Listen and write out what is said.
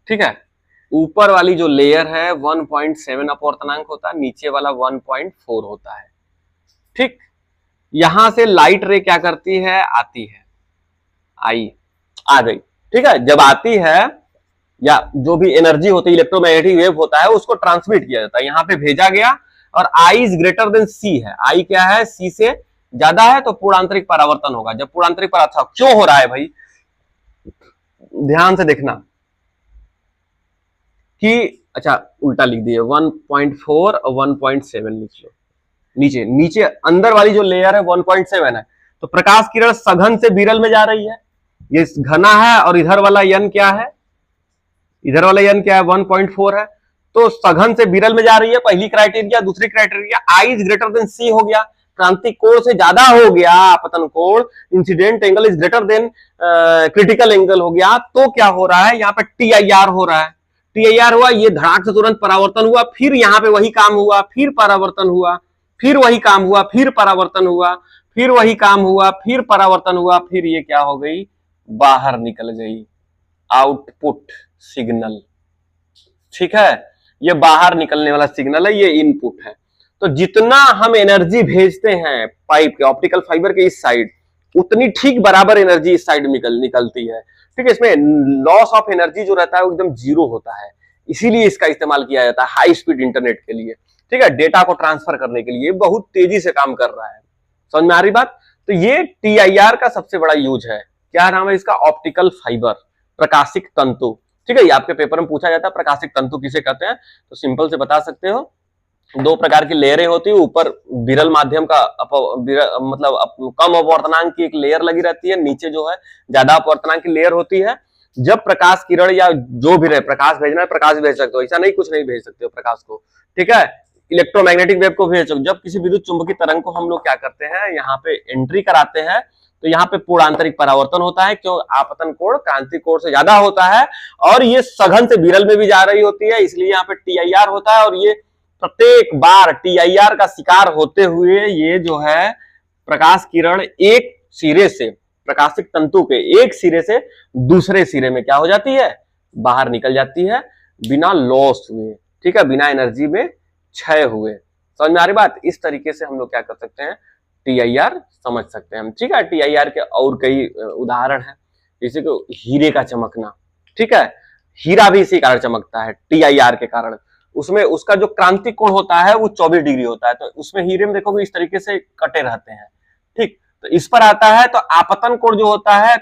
ठीक है, ऊपर वाली जो लेयर है 1.7 अपवर्तनांक होता है, नीचे वाला 1.4 होता है। ठीक, यहां से लाइट रे क्या करती है, आती है, आई, आ गई। ठीक है, जब आती है या जो भी एनर्जी होती है, इलेक्ट्रोमैग्नेटिक वेव होता है, उसको ट्रांसमिट किया जाता है, यहां पे भेजा गया, और आई इज ग्रेटर देन सी है, आई क्या है, सी से ज्यादा है, तो पूर्ण आंतरिक परावर्तन होगा। जब पूर्ण आंतरिक परावर्तन क्यों हो रहा है भाई, ध्यान से देखना कि अच्छा उल्टा लिख दिए, 1.4 और 1.7 लिख लो, नीचे नीचे अंदर वाली जो लेयर है 1.7 है, तो प्रकाश किरण सघन से विरल में जा रही है, ये घना है, और इधर वाला यन क्या है, इधर वाला यन क्या है, 1.4 है, तो सघन से विरल में जा रही है, पहली क्राइटेरिया। दूसरी criteria, I is greater than C हो गया, क्रांतिक कोण से ज्यादा हो गया आपतन कोण, incident angle is greater than critical angle हो गया, तो क्या हो रहा है, यहाँ पे TIR हो रहा है, TIR हुआ, ये धड़ाक से तुरंत परावर्तन हुआ, फिर यहाँ पे वही काम हुआ, फिर परावर्तन हुआ, फिर वही काम हुआ, फिर परावर्तन हुआ, फिर वही काम हुआ, फिर परावर्तन हुआ, फिर ये क्या हो गई, बाहर निकल गई, आउटपुट सिग्नल। ठीक है, ये बाहर निकलने वाला सिग्नल है, ये इनपुट है। तो जितना हम एनर्जी भेजते हैं पाइप के, ऑप्टिकल फाइबर के इस साइड, उतनी ठीक बराबर एनर्जी इस साइड निकलती है। ठीक है, इसमें लॉस ऑफ एनर्जी जो रहता है वो एकदम जीरो होता है, इसीलिए इसका इस्तेमाल किया जाता है हाई स्पीड इंटरनेट के लिए। ठीक है, डेटा को ट्रांसफर करने के लिए बहुत तेजी से काम कर रहा है। समझ में आ रही बात? तो ये TIR का सबसे बड़ा यूज है। क्या नाम है इसका, ऑप्टिकल फाइबर, प्रकाशिक तंतु। ठीक है, ये आपके पेपर में पूछा जाता है, प्रकाशिक तंतु किसे कहते हैं, तो सिंपल से बता सकते हो, दो प्रकार की लेयरें होती है, ऊपर विरल माध्यम का मतलब कम अपवर्तनांक की एक लेयर लगी रहती है, नीचे जो है ज्यादा अपवर्तनांक की लेयर होती है। जब प्रकाश किरण या जो भी रहे, प्रकाश भेजना है प्रकाश भेज सकते हो, ऐसा नहीं कुछ नहीं भेज सकते हो प्रकाश को। ठीक है, इलेक्ट्रोमैग्नेटिक वेव को भेज सकते हो। जब किसी विद्युत चुंबकीय तरंग को हम लोग क्या करते हैं, यहाँ पे एंट्री कराते हैं, तो यहाँ पे पूर्ण आंतरिक परावर्तन होता है, क्यों, आपतन कोण क्रांतिक कोण से ज्यादा होता है, और ये सघन से विरल में भी जा रही होती है, इसलिए यहाँ पे TIR होता है। और ये प्रत्येक बार TIR का शिकार होते हुए ये जो है प्रकाश किरण एक सिरे से, प्रकाशिक तंतु के एक सिरे से दूसरे सिरे में क्या हो जाती है, बाहर निकल जाती है, बिना लॉस हुए। ठीक है, बिना एनर्जी में क्षय हुए। समझ में आ रही बात? इस तरीके से हम लोग क्या कर सकते हैं, TIR समझ सकते हैं हम। ठीक है, TIR के और कई उदाहरण है, जैसे कि हीरे का चमकना। ठीक है, हीरा भी इसी कारण चमकता है, TIR के कारण। उसमें उसका जो क्रांतिक कोण होता है वो 24 डिग्री होता है, तो उसमें हीरे में देखोगे इस तरीके से कटे रहते हैं। ठीक, तो इस पर आता है, तो आपतन कोण जो होता है